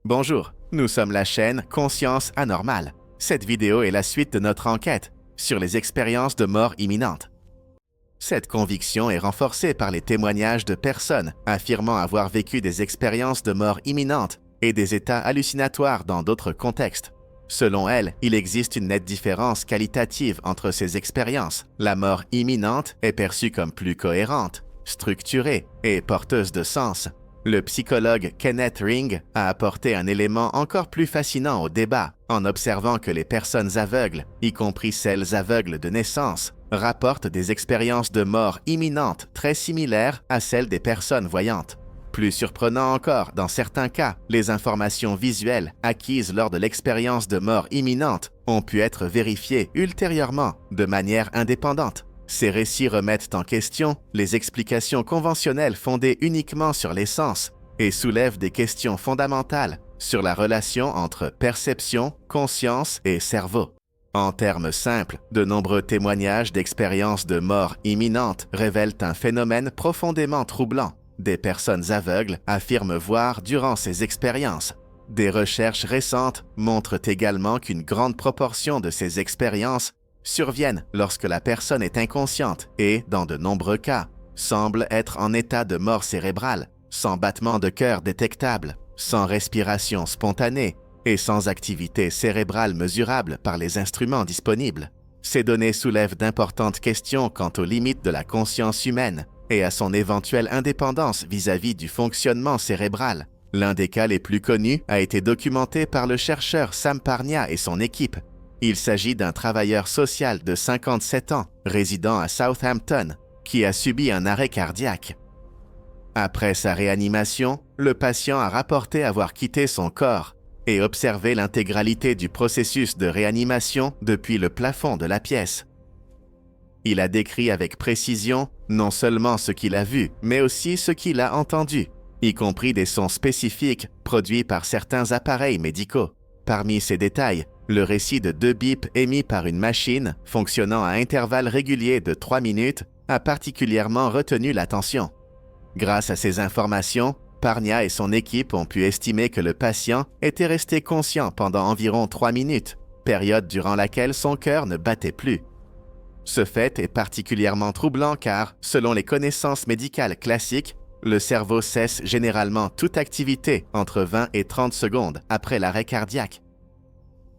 Bonjour, nous sommes la chaîne Conscience Anormale. Cette vidéo est la suite de notre enquête sur les expériences de mort imminente. Cette conviction est renforcée par les témoignages de personnes affirmant avoir vécu des expériences de mort imminente et des états hallucinatoires dans d'autres contextes. Selon elle, il existe une nette différence qualitative entre ces expériences. La mort imminente est perçue comme plus cohérente, structurée et porteuse de sens. Le psychologue Kenneth Ring a apporté un élément encore plus fascinant au débat en observant que les personnes aveugles, y compris celles aveugles de naissance, rapportent des expériences de mort imminente très similaires à celles des personnes voyantes. Plus surprenant encore, dans certains cas, les informations visuelles acquises lors de l'expérience de mort imminente ont pu être vérifiées ultérieurement de manière indépendante. Ces récits remettent en question les explications conventionnelles fondées uniquement sur les sens et soulèvent des questions fondamentales sur la relation entre perception, conscience et cerveau. En termes simples, de nombreux témoignages d'expériences de mort imminente révèlent un phénomène profondément troublant. Des personnes aveugles affirment voir durant ces expériences. Des recherches récentes montrent également qu'une grande proportion de ces expériences surviennent lorsque la personne est inconsciente et, dans de nombreux cas, semble être en état de mort cérébrale, sans battement de cœur détectable, sans respiration spontanée et sans activité cérébrale mesurable par les instruments disponibles. Ces données soulèvent d'importantes questions quant aux limites de la conscience humaine et à son éventuelle indépendance vis-à-vis du fonctionnement cérébral. L'un des cas les plus connus a été documenté par le chercheur Sam Parnia et son équipe. Il s'agit d'un travailleur social de 57 ans, résidant à Southampton, qui a subi un arrêt cardiaque. Après sa réanimation, le patient a rapporté avoir quitté son corps et observé l'intégralité du processus de réanimation depuis le plafond de la pièce. Il a décrit avec précision non seulement ce qu'il a vu, mais aussi ce qu'il a entendu, y compris des sons spécifiques produits par certains appareils médicaux. Parmi ces détails, le récit de 2 bips émis par une machine fonctionnant à intervalles réguliers de 3 minutes a particulièrement retenu l'attention. Grâce à ces informations, Parnia et son équipe ont pu estimer que le patient était resté conscient pendant environ 3 minutes, période durant laquelle son cœur ne battait plus. Ce fait est particulièrement troublant car, selon les connaissances médicales classiques, le cerveau cesse généralement toute activité entre 20 et 30 secondes après l'arrêt cardiaque.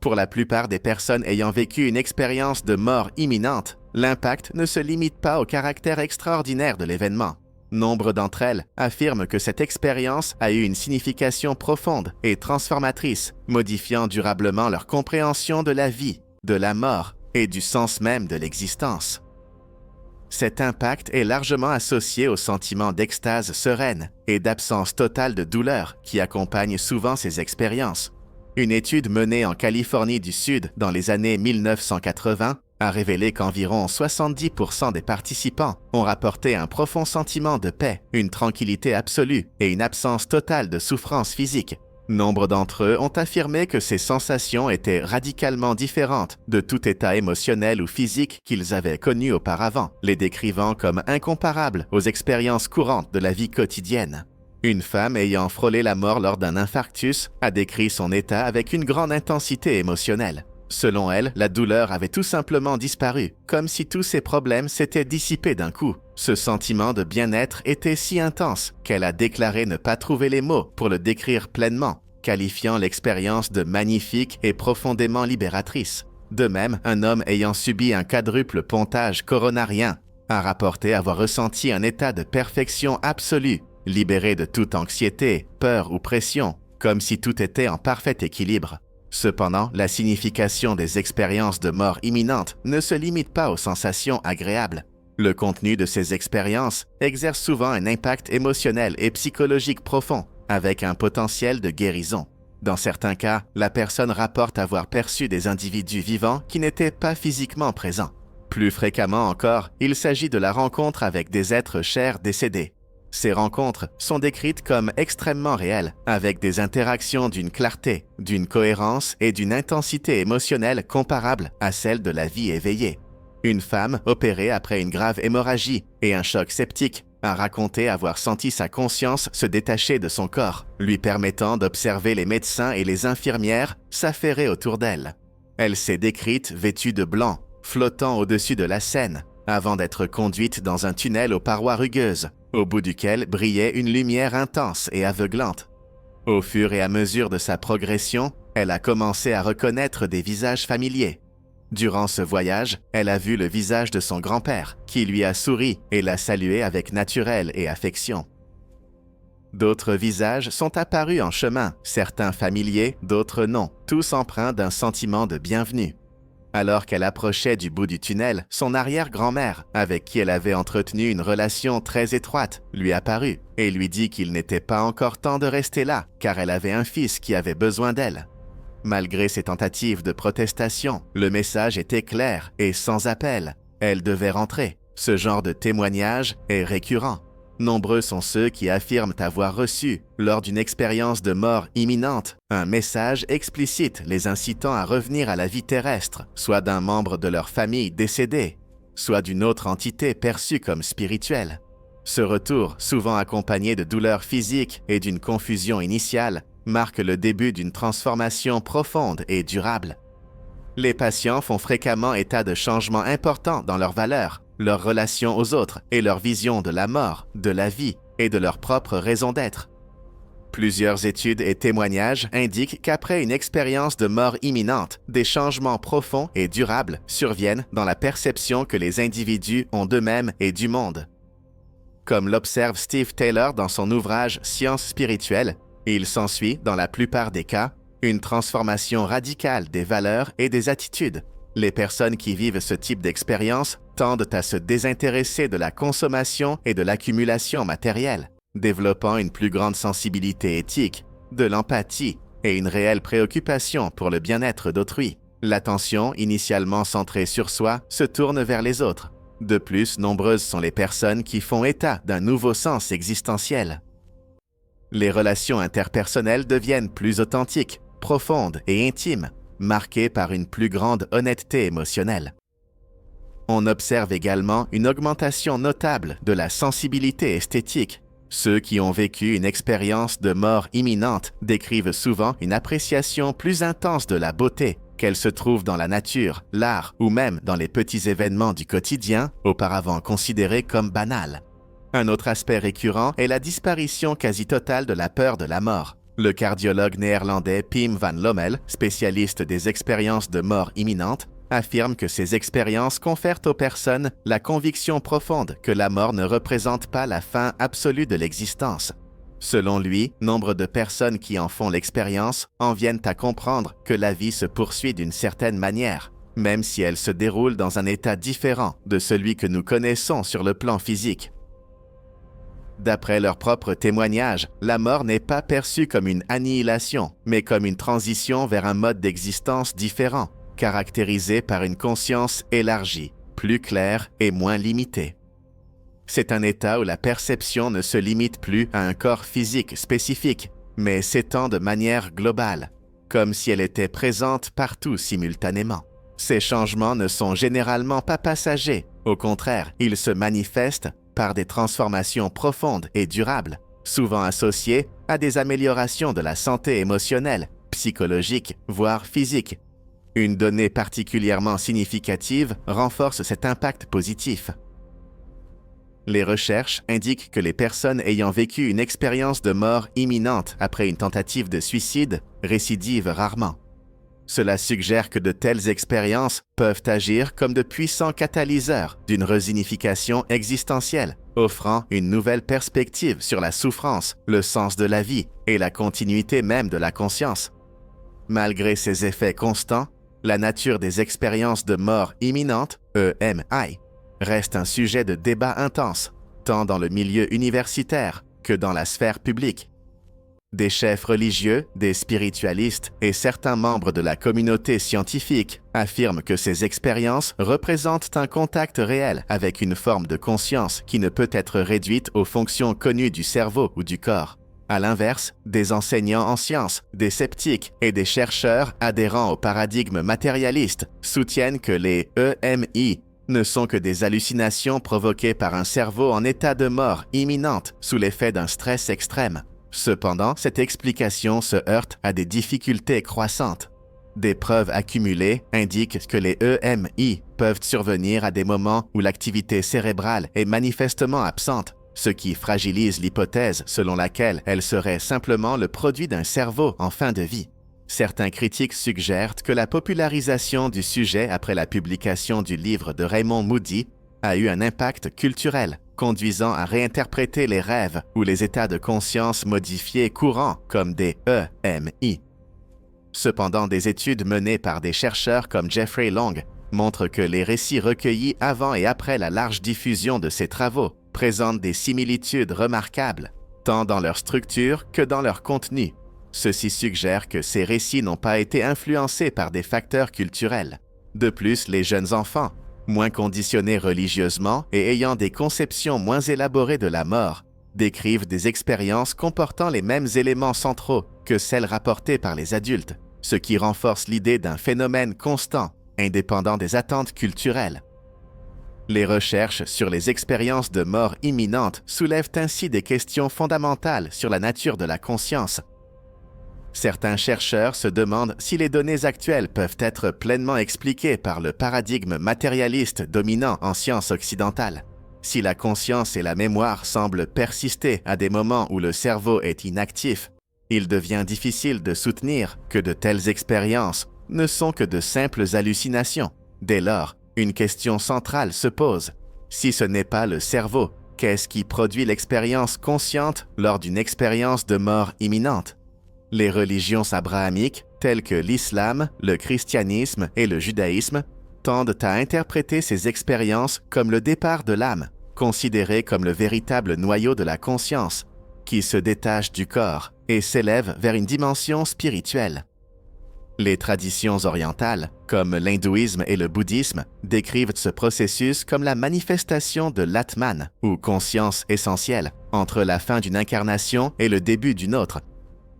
Pour la plupart des personnes ayant vécu une expérience de mort imminente, l'impact ne se limite pas au caractère extraordinaire de l'événement. Nombre d'entre elles affirment que cette expérience a eu une signification profonde et transformatrice, modifiant durablement leur compréhension de la vie, de la mort et du sens même de l'existence. Cet impact est largement associé au sentiment d'extase sereine et d'absence totale de douleur qui accompagne souvent ces expériences. Une étude menée en Californie du Sud dans les années 1980 a révélé qu'environ 70% des participants ont rapporté un profond sentiment de paix, une tranquillité absolue et une absence totale de souffrance physique. Nombre d'entre eux ont affirmé que ces sensations étaient radicalement différentes de tout état émotionnel ou physique qu'ils avaient connu auparavant, les décrivant comme incomparables aux expériences courantes de la vie quotidienne. Une femme ayant frôlé la mort lors d'un infarctus a décrit son état avec une grande intensité émotionnelle. Selon elle, la douleur avait tout simplement disparu, comme si tous ses problèmes s'étaient dissipés d'un coup. Ce sentiment de bien-être était si intense qu'elle a déclaré ne pas trouver les mots pour le décrire pleinement, qualifiant l'expérience de magnifique et profondément libératrice. De même, un homme ayant subi un quadruple pontage coronarien a rapporté avoir ressenti un état de perfection absolue, libéré de toute anxiété, peur ou pression, comme si tout était en parfait équilibre. Cependant, la signification des expériences de mort imminente ne se limite pas aux sensations agréables. Le contenu de ces expériences exerce souvent un impact émotionnel et psychologique profond, avec un potentiel de guérison. Dans certains cas, la personne rapporte avoir perçu des individus vivants qui n'étaient pas physiquement présents. Plus fréquemment encore, il s'agit de la rencontre avec des êtres chers décédés. Ces rencontres sont décrites comme extrêmement réelles, avec des interactions d'une clarté, d'une cohérence et d'une intensité émotionnelle comparables à celles de la vie éveillée. Une femme opérée après une grave hémorragie et un choc septique a raconté avoir senti sa conscience se détacher de son corps, lui permettant d'observer les médecins et les infirmières s'affairer autour d'elle. Elle s'est décrite vêtue de blanc, flottant au-dessus de la scène, avant d'être conduite dans un tunnel aux parois rugueuses, au bout duquel brillait une lumière intense et aveuglante. Au fur et à mesure de sa progression, elle a commencé à reconnaître des visages familiers. Durant ce voyage, elle a vu le visage de son grand-père, qui lui a souri et l'a salué avec naturel et affection. D'autres visages sont apparus en chemin, certains familiers, d'autres non, tous empreints d'un sentiment de bienvenue. Alors qu'elle approchait du bout du tunnel, son arrière-grand-mère, avec qui elle avait entretenu une relation très étroite, lui apparut et lui dit qu'il n'était pas encore temps de rester là, car elle avait un fils qui avait besoin d'elle. Malgré ses tentatives de protestation, le message était clair et sans appel. Elle devait rentrer. Ce genre de témoignage est récurrent. Nombreux sont ceux qui affirment avoir reçu, lors d'une expérience de mort imminente, un message explicite les incitant à revenir à la vie terrestre, soit d'un membre de leur famille décédé, soit d'une autre entité perçue comme spirituelle. Ce retour, souvent accompagné de douleurs physiques et d'une confusion initiale, marque le début d'une transformation profonde et durable. Les patients font fréquemment état de changements importants dans leurs valeurs, leur relation aux autres et leur vision de la mort, de la vie et de leur propre raison d'être. Plusieurs études et témoignages indiquent qu'après une expérience de mort imminente, des changements profonds et durables surviennent dans la perception que les individus ont d'eux-mêmes et du monde. Comme l'observe Steve Taylor dans son ouvrage Science spirituelle, il s'ensuit, dans la plupart des cas, une transformation radicale des valeurs et des attitudes. Les personnes qui vivent ce type d'expérience tendent à se désintéresser de la consommation et de l'accumulation matérielle, développant une plus grande sensibilité éthique, de l'empathie et une réelle préoccupation pour le bien-être d'autrui. L'attention, initialement centrée sur soi, se tourne vers les autres. De plus, nombreuses sont les personnes qui font état d'un nouveau sens existentiel. Les relations interpersonnelles deviennent plus authentiques, profondes et intimes, marquées par une plus grande honnêteté émotionnelle. On observe également une augmentation notable de la sensibilité esthétique. Ceux qui ont vécu une expérience de mort imminente décrivent souvent une appréciation plus intense de la beauté, qu'elle se trouve dans la nature, l'art ou même dans les petits événements du quotidien, auparavant considérés comme banals. Un autre aspect récurrent est la disparition quasi totale de la peur de la mort. Le cardiologue néerlandais Pim van Lommel, spécialiste des expériences de mort imminente, affirme que ces expériences confèrent aux personnes la conviction profonde que la mort ne représente pas la fin absolue de l'existence. Selon lui, nombre de personnes qui en font l'expérience en viennent à comprendre que la vie se poursuit d'une certaine manière, même si elle se déroule dans un état différent de celui que nous connaissons sur le plan physique. D'après leur propre témoignage, la mort n'est pas perçue comme une annihilation, mais comme une transition vers un mode d'existence différent, caractérisé par une conscience élargie, plus claire et moins limitée. C'est un état où la perception ne se limite plus à un corps physique spécifique, mais s'étend de manière globale, comme si elle était présente partout simultanément. Ces changements ne sont généralement pas passagers, au contraire, ils se manifestent par des transformations profondes et durables, souvent associées à des améliorations de la santé émotionnelle, psychologique, voire physique. Une donnée particulièrement significative renforce cet impact positif. Les recherches indiquent que les personnes ayant vécu une expérience de mort imminente après une tentative de suicide récidivent rarement. Cela suggère que de telles expériences peuvent agir comme de puissants catalyseurs d'une resignification existentielle, offrant une nouvelle perspective sur la souffrance, le sens de la vie et la continuité même de la conscience. Malgré ces effets constants, la nature des expériences de mort imminente, EMI, reste un sujet de débat intense, tant dans le milieu universitaire que dans la sphère publique. Des chefs religieux, des spiritualistes et certains membres de la communauté scientifique affirment que ces expériences représentent un contact réel avec une forme de conscience qui ne peut être réduite aux fonctions connues du cerveau ou du corps. À l'inverse, des enseignants en sciences, des sceptiques et des chercheurs adhérant au paradigme matérialiste soutiennent que les EMI ne sont que des hallucinations provoquées par un cerveau en état de mort imminente sous l'effet d'un stress extrême. Cependant, cette explication se heurte à des difficultés croissantes. Des preuves accumulées indiquent que les EMI peuvent survenir à des moments où l'activité cérébrale est manifestement absente, ce qui fragilise l'hypothèse selon laquelle elle serait simplement le produit d'un cerveau en fin de vie. Certains critiques suggèrent que la popularisation du sujet après la publication du livre de Raymond Moody a eu un impact culturel, conduisant à réinterpréter les rêves ou les états de conscience modifiés courants comme des EMI. Cependant, des études menées par des chercheurs comme Jeffrey Long montrent que les récits recueillis avant et après la large diffusion de ces travaux présentent des similitudes remarquables, tant dans leur structure que dans leur contenu. Ceci suggère que ces récits n'ont pas été influencés par des facteurs culturels. De plus, les jeunes enfants, moins conditionnés religieusement et ayant des conceptions moins élaborées de la mort, décrivent des expériences comportant les mêmes éléments centraux que celles rapportées par les adultes, ce qui renforce l'idée d'un phénomène constant, indépendant des attentes culturelles. Les recherches sur les expériences de mort imminente soulèvent ainsi des questions fondamentales sur la nature de la conscience. Certains chercheurs se demandent si les données actuelles peuvent être pleinement expliquées par le paradigme matérialiste dominant en sciences occidentales. Si la conscience et la mémoire semblent persister à des moments où le cerveau est inactif, il devient difficile de soutenir que de telles expériences ne sont que de simples hallucinations. Dès lors, une question centrale se pose. Si ce n'est pas le cerveau, qu'est-ce qui produit l'expérience consciente lors d'une expérience de mort imminente? Les religions abrahamiques, telles que l'islam, le christianisme et le judaïsme, tendent à interpréter ces expériences comme le départ de l'âme, considérée comme le véritable noyau de la conscience, qui se détache du corps et s'élève vers une dimension spirituelle. Les traditions orientales, comme l'hindouisme et le bouddhisme, décrivent ce processus comme la manifestation de l'Atman, ou conscience essentielle, entre la fin d'une incarnation et le début d'une autre.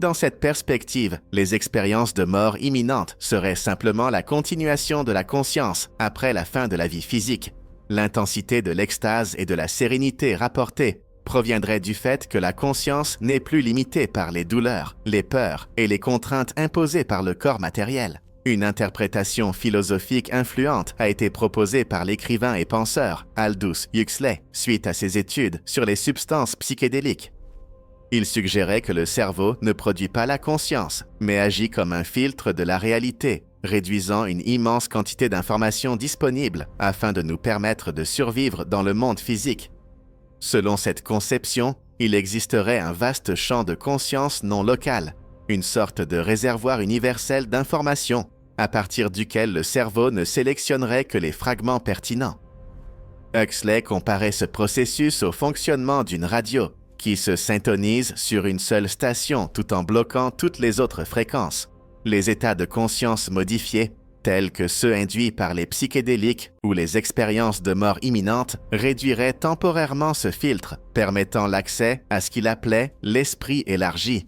Dans cette perspective, les expériences de mort imminente seraient simplement la continuation de la conscience après la fin de la vie physique. L'intensité de l'extase et de la sérénité rapportée proviendrait du fait que la conscience n'est plus limitée par les douleurs, les peurs et les contraintes imposées par le corps matériel. Une interprétation philosophique influente a été proposée par l'écrivain et penseur Aldous Huxley suite à ses études sur les substances psychédéliques. Il suggérait que le cerveau ne produit pas la conscience, mais agit comme un filtre de la réalité, réduisant une immense quantité d'informations disponibles afin de nous permettre de survivre dans le monde physique. Selon cette conception, il existerait un vaste champ de conscience non locale, une sorte de réservoir universel d'informations, à partir duquel le cerveau ne sélectionnerait que les fragments pertinents. Huxley comparait ce processus au fonctionnement d'une radio, qui se syntonise sur une seule station tout en bloquant toutes les autres fréquences. Les états de conscience modifiés, tels que ceux induits par les psychédéliques ou les expériences de mort imminente, réduiraient temporairement ce filtre, permettant l'accès à ce qu'il appelait l'esprit élargi.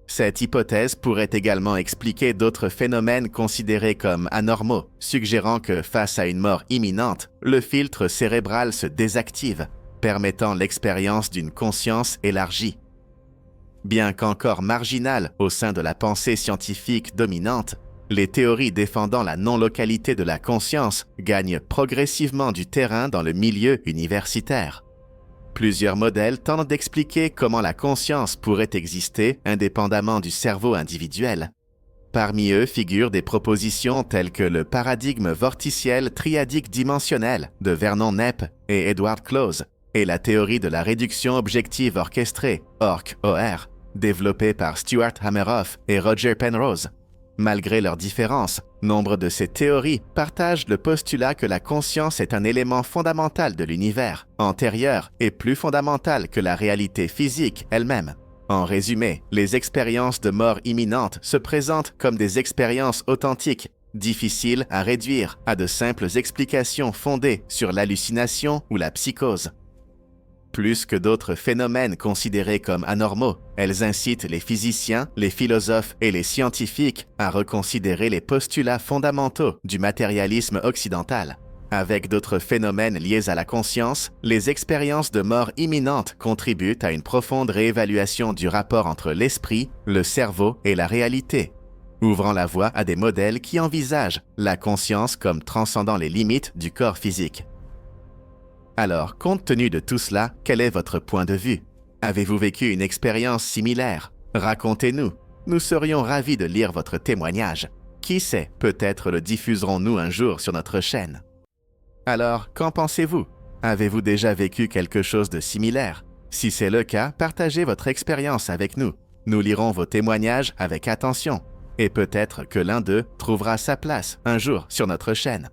Cette hypothèse pourrait également expliquer d'autres phénomènes considérés comme anormaux, suggérant que face à une mort imminente, le filtre cérébral se désactive, permettant l'expérience d'une conscience élargie. Bien qu'encore marginale au sein de la pensée scientifique dominante, les théories défendant la non-localité de la conscience gagnent progressivement du terrain dans le milieu universitaire. Plusieurs modèles tentent d'expliquer comment la conscience pourrait exister indépendamment du cerveau individuel. Parmi eux figurent des propositions telles que le paradigme vorticiel triadique dimensionnel de Vernon Knepp et Edward Close, et la théorie de la réduction objective orchestrée, ORC, développée par Stuart Hameroff et Roger Penrose. Malgré leurs différences, nombre de ces théories partagent le postulat que la conscience est un élément fondamental de l'univers, antérieur et plus fondamental que la réalité physique elle-même. En résumé, les expériences de mort imminente se présentent comme des expériences authentiques, difficiles à réduire à de simples explications fondées sur l'hallucination ou la psychose. Plus que d'autres phénomènes considérés comme anormaux, elles incitent les physiciens, les philosophes et les scientifiques à reconsidérer les postulats fondamentaux du matérialisme occidental. Avec d'autres phénomènes liés à la conscience, les expériences de mort imminente contribuent à une profonde réévaluation du rapport entre l'esprit, le cerveau et la réalité, ouvrant la voie à des modèles qui envisagent la conscience comme transcendant les limites du corps physique. Alors, compte tenu de tout cela, quel est votre point de vue? Avez-vous vécu une expérience similaire? Racontez-nous. Nous serions ravis de lire votre témoignage. Qui sait, peut-être le diffuserons-nous un jour sur notre chaîne. Alors, qu'en pensez-vous? Avez-vous déjà vécu quelque chose de similaire? Si c'est le cas, partagez votre expérience avec nous. Nous lirons vos témoignages avec attention. Et peut-être que l'un d'eux trouvera sa place un jour sur notre chaîne.